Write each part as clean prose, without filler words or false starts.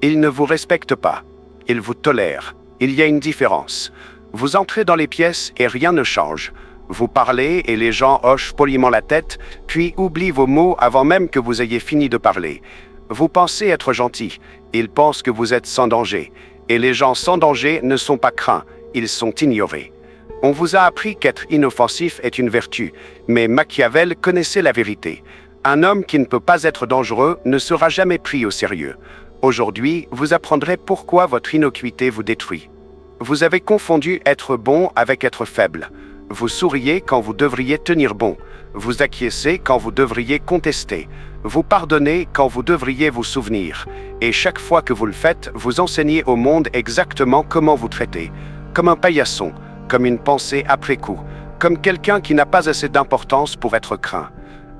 Il ne vous respecte pas. Il vous tolère. Il y a une différence. Vous entrez dans les pièces et rien ne change. Vous parlez et les gens hochent poliment la tête, puis oublient vos mots avant même que vous ayez fini de parler. Vous pensez être gentil. Ils pensent que vous êtes sans danger. Et les gens sans danger ne sont pas craints, ils sont ignorés. On vous a appris qu'être inoffensif est une vertu, mais Machiavel connaissait la vérité. Un homme qui ne peut pas être dangereux ne sera jamais pris au sérieux. Aujourd'hui, vous apprendrez pourquoi votre innocuité vous détruit. Vous avez confondu être bon avec être faible. Vous souriez quand vous devriez tenir bon. Vous acquiescez quand vous devriez contester. Vous pardonnez quand vous devriez vous souvenir. Et chaque fois que vous le faites, vous enseignez au monde exactement comment vous traiter. Comme un paillasson, comme une pensée après coup, comme quelqu'un qui n'a pas assez d'importance pour être craint.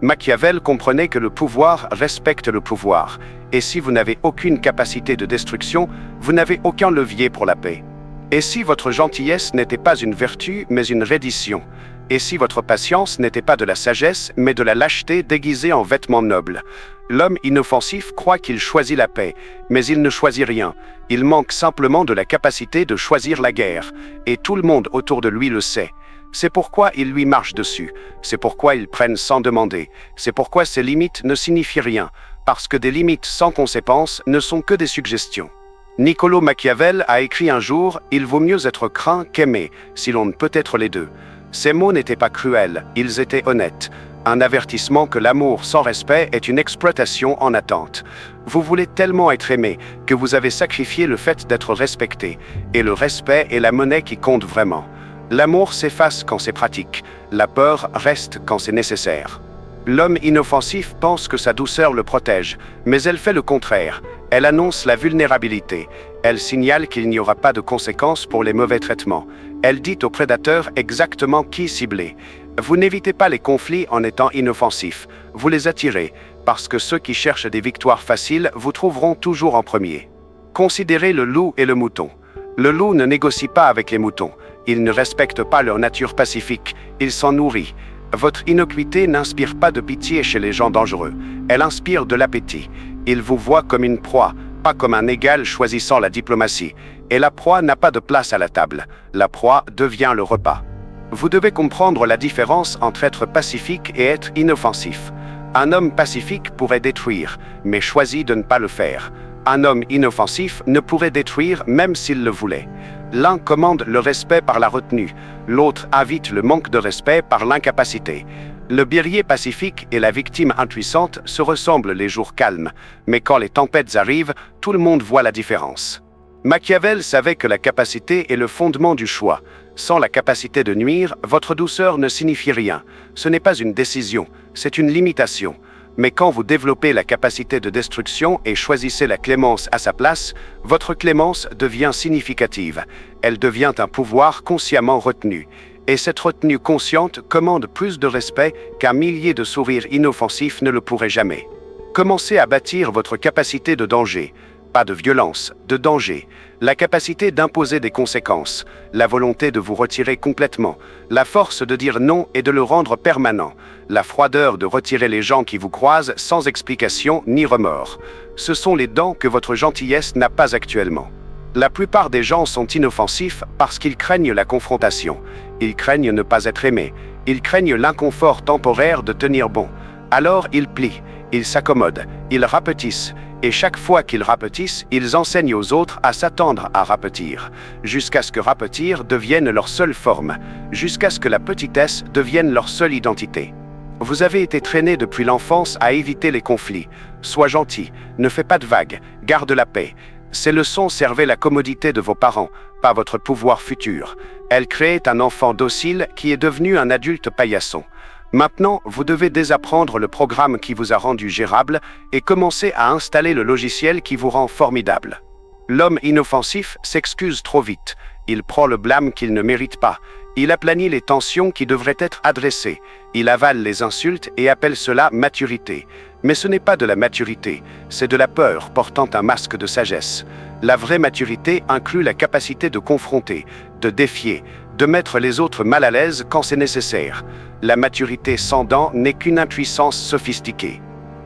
Machiavel comprenait que le pouvoir respecte le pouvoir. Et si vous n'avez aucune capacité de destruction, vous n'avez aucun levier pour la paix. Et si votre gentillesse n'était pas une vertu, mais une reddition? Et si votre patience n'était pas de la sagesse, mais de la lâcheté déguisée en vêtements nobles? L'homme inoffensif croit qu'il choisit la paix, mais il ne choisit rien. Il manque simplement de la capacité de choisir la guerre. Et tout le monde autour de lui le sait. C'est pourquoi ils lui marchent dessus. C'est pourquoi ils prennent sans demander. C'est pourquoi ces limites ne signifient rien. Parce que des limites sans conséquence ne sont que des suggestions. Niccolò Machiavel a écrit un jour « Il vaut mieux être craint qu'aimé, si l'on ne peut être les deux ». Ces mots n'étaient pas cruels, ils étaient honnêtes. Un avertissement que l'amour sans respect est une exploitation en attente. Vous voulez tellement être aimé que vous avez sacrifié le fait d'être respecté. Et le respect est la monnaie qui compte vraiment. L'amour s'efface quand c'est pratique. La peur reste quand c'est nécessaire. L'homme inoffensif pense que sa douceur le protège, mais elle fait le contraire. Elle annonce la vulnérabilité. Elle signale qu'il n'y aura pas de conséquences pour les mauvais traitements. Elle dit au prédateur exactement qui cibler. Vous n'évitez pas les conflits en étant inoffensif. Vous les attirez, parce que ceux qui cherchent des victoires faciles vous trouveront toujours en premier. Considérez le loup et le mouton. Le loup ne négocie pas avec les moutons. Il ne respecte pas leur nature pacifique. Il s'en nourrit. Votre innocuité n'inspire pas de pitié chez les gens dangereux. Elle inspire de l'appétit. Ils vous voient comme une proie, pas comme un égal choisissant la diplomatie. Et la proie n'a pas de place à la table. La proie devient le repas. Vous devez comprendre la différence entre être pacifique et être inoffensif. Un homme pacifique pourrait détruire, mais choisit de ne pas le faire. Un homme inoffensif ne pourrait détruire même s'il le voulait. L'un commande le respect par la retenue, l'autre invite le manque de respect par l'incapacité. Le guerrier pacifique et la victime impuissante se ressemblent les jours calmes, mais quand les tempêtes arrivent, tout le monde voit la différence. Machiavel savait que la capacité est le fondement du choix. Sans la capacité de nuire, votre douceur ne signifie rien. Ce n'est pas une décision, c'est une limitation. Mais quand vous développez la capacité de destruction et choisissez la clémence à sa place, votre clémence devient significative. Elle devient un pouvoir consciemment retenu. Et cette retenue consciente commande plus de respect qu'un millier de sourires inoffensifs ne le pourraient jamais. Commencez à bâtir votre capacité de danger. Pas de violence, de danger. La capacité d'imposer des conséquences. La volonté de vous retirer complètement. La force de dire non et de le rendre permanent. La froideur de retirer les gens qui vous croisent sans explication ni remords. Ce sont les dents que votre gentillesse n'a pas actuellement. La plupart des gens sont inoffensifs parce qu'ils craignent la confrontation. Ils craignent ne pas être aimés. Ils craignent l'inconfort temporaire de tenir bon. Alors ils plient, ils s'accommodent, ils rapetissent. Et chaque fois qu'ils rapetissent, ils enseignent aux autres à s'attendre à rapetir, jusqu'à ce que rapetir devienne leur seule forme, jusqu'à ce que la petitesse devienne leur seule identité. Vous avez été traîné depuis l'enfance à éviter les conflits. Sois gentil, ne fais pas de vagues, garde la paix. Ces leçons servaient la commodité de vos parents, pas votre pouvoir futur. Elles créaient un enfant docile qui est devenu un adulte paillasson. Maintenant, vous devez désapprendre le programme qui vous a rendu gérable et commencer à installer le logiciel qui vous rend formidable. L'homme inoffensif s'excuse trop vite. Il prend le blâme qu'il ne mérite pas. Il aplanit les tensions qui devraient être adressées. Il avale les insultes et appelle cela maturité. Mais ce n'est pas de la maturité, c'est de la peur portant un masque de sagesse. La vraie maturité inclut la capacité de confronter, de défier, de mettre les autres mal à l'aise quand c'est nécessaire. La maturité sans dents n'est qu'une impuissance sophistiquée.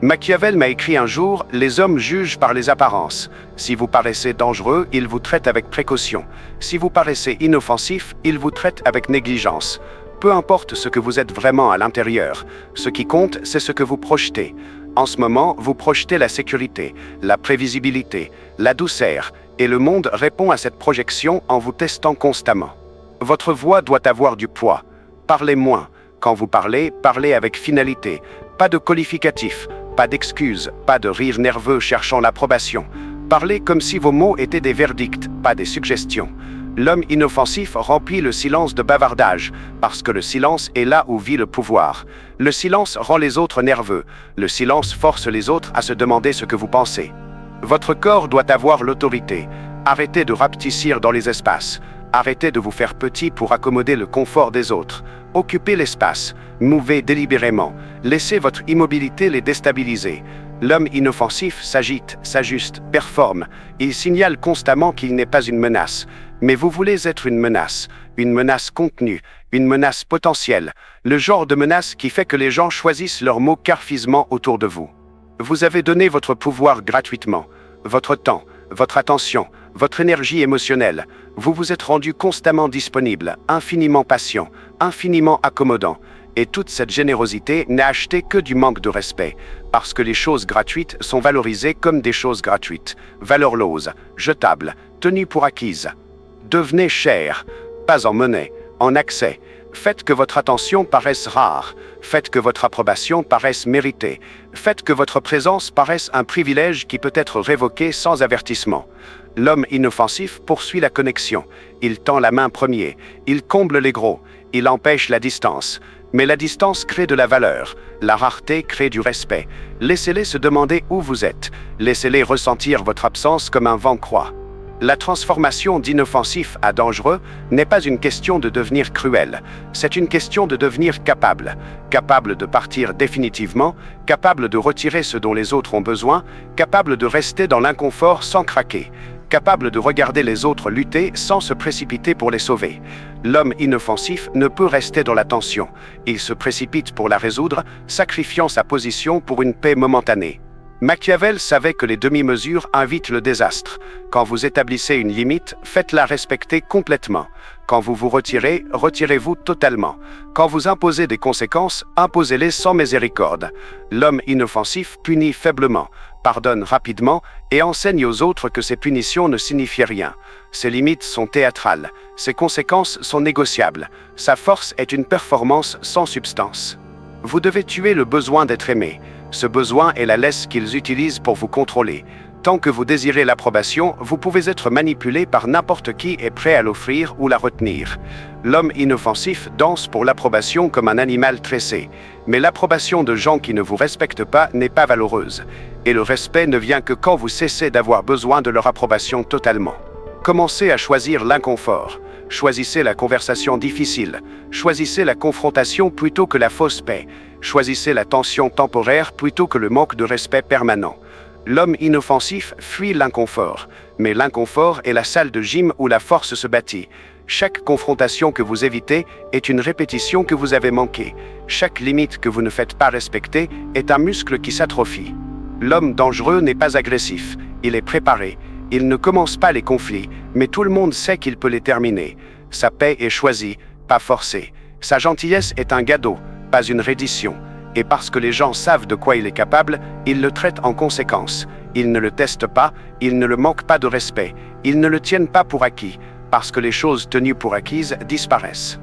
Machiavel m'a écrit un jour, les hommes jugent par les apparences. Si vous paraissez dangereux, ils vous traitent avec précaution. Si vous paraissez inoffensif, ils vous traitent avec négligence. Peu importe ce que vous êtes vraiment à l'intérieur, ce qui compte, c'est ce que vous projetez. En ce moment, vous projetez la sécurité, la prévisibilité, la douceur, et le monde répond à cette projection en vous testant constamment. Votre voix doit avoir du poids. Parlez moins. Quand vous parlez, parlez avec finalité. Pas de qualificatif, pas d'excuses, pas de rire nerveux cherchant l'approbation. Parlez comme si vos mots étaient des verdicts, pas des suggestions. L'homme inoffensif remplit le silence de bavardage, parce que le silence est là où vit le pouvoir. Le silence rend les autres nerveux. Le silence force les autres à se demander ce que vous pensez. Votre corps doit avoir l'autorité. Arrêtez de rapetissir dans les espaces. Arrêtez de vous faire petit pour accommoder le confort des autres. Occupez l'espace. Mouvez délibérément. Laissez votre immobilité les déstabiliser. L'homme inoffensif s'agite, s'ajuste, performe. Il signale constamment qu'il n'est pas une menace. Mais vous voulez être une menace contenue, une menace potentielle, le genre de menace qui fait que les gens choisissent leurs mots carfisement autour de vous. Vous avez donné votre pouvoir gratuitement, votre temps, votre attention, votre énergie émotionnelle. Vous vous êtes rendu constamment disponible, infiniment patient, infiniment accommodant. Et toute cette générosité n'a acheté que du manque de respect, parce que les choses gratuites sont valorisées comme des choses gratuites, valorloses, jetables, tenues pour acquises. Devenez cher, pas en monnaie, en accès. Faites que votre attention paraisse rare. Faites que votre approbation paraisse méritée. Faites que votre présence paraisse un privilège qui peut être révoqué sans avertissement. L'homme inoffensif poursuit la connexion. Il tend la main premier. Il comble les gros. Il empêche la distance. Mais la distance crée de la valeur. La rareté crée du respect. Laissez-les se demander où vous êtes. Laissez-les ressentir votre absence comme un vent croix. La transformation d'inoffensif à dangereux n'est pas une question de devenir cruel, c'est une question de devenir capable. Capable de partir définitivement, capable de retirer ce dont les autres ont besoin, capable de rester dans l'inconfort sans craquer, capable de regarder les autres lutter sans se précipiter pour les sauver. L'homme inoffensif ne peut rester dans la tension, il se précipite pour la résoudre, sacrifiant sa position pour une paix momentanée. Machiavel savait que les demi-mesures invitent le désastre. Quand vous établissez une limite, faites-la respecter complètement. Quand vous vous retirez, retirez-vous totalement. Quand vous imposez des conséquences, imposez-les sans miséricorde. L'homme inoffensif punit faiblement, pardonne rapidement et enseigne aux autres que ces punitions ne signifient rien. Ses limites sont théâtrales, ses conséquences sont négociables. Sa force est une performance sans substance. Vous devez tuer le besoin d'être aimé. Ce besoin est la laisse qu'ils utilisent pour vous contrôler. Tant que vous désirez l'approbation, vous pouvez être manipulé par n'importe qui est prêt à l'offrir ou la retenir. L'homme inoffensif danse pour l'approbation comme un animal tressé. Mais l'approbation de gens qui ne vous respectent pas n'est pas valeureuse. Et le respect ne vient que quand vous cessez d'avoir besoin de leur approbation totalement. Commencez à choisir l'inconfort. Choisissez la conversation difficile. Choisissez la confrontation plutôt que la fausse paix. Choisissez la tension temporaire plutôt que le manque de respect permanent. L'homme inoffensif fuit l'inconfort, mais l'inconfort est la salle de gym où la force se bâtit. Chaque confrontation que vous évitez est une répétition que vous avez manquée. Chaque limite que vous ne faites pas respecter est un muscle qui s'atrophie. L'homme dangereux n'est pas agressif, il est préparé. Il ne commence pas les conflits, mais tout le monde sait qu'il peut les terminer. Sa paix est choisie, pas forcée. Sa gentillesse est un cadeau, pas une reddition. Et parce que les gens savent de quoi il est capable, ils le traitent en conséquence. Ils ne le testent pas, ils ne le manquent pas de respect. Ils ne le tiennent pas pour acquis, parce que les choses tenues pour acquises disparaissent.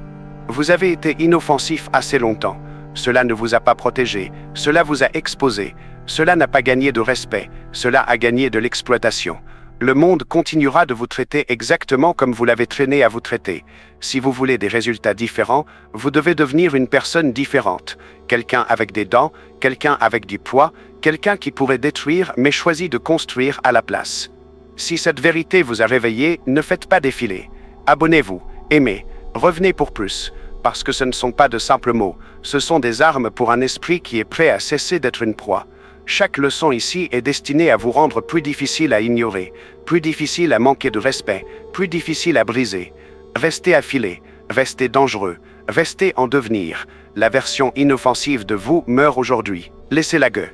Vous avez été inoffensif assez longtemps. Cela ne vous a pas protégé, cela vous a exposé. Cela n'a pas gagné de respect, cela a gagné de l'exploitation. Le monde continuera de vous traiter exactement comme vous l'avez traîné à vous traiter. Si vous voulez des résultats différents, vous devez devenir une personne différente. Quelqu'un avec des dents, quelqu'un avec du poids, quelqu'un qui pourrait détruire mais choisit de construire à la place. Si cette vérité vous a réveillé, ne faites pas défiler. Abonnez-vous, aimez, revenez pour plus. Parce que ce ne sont pas de simples mots, ce sont des armes pour un esprit qui est prêt à cesser d'être une proie. Chaque leçon ici est destinée à vous rendre plus difficile à ignorer, plus difficile à manquer de respect, plus difficile à briser. Restez affilé, restez dangereux, restez en devenir. La version inoffensive de vous meurt aujourd'hui. Laissez la gueule.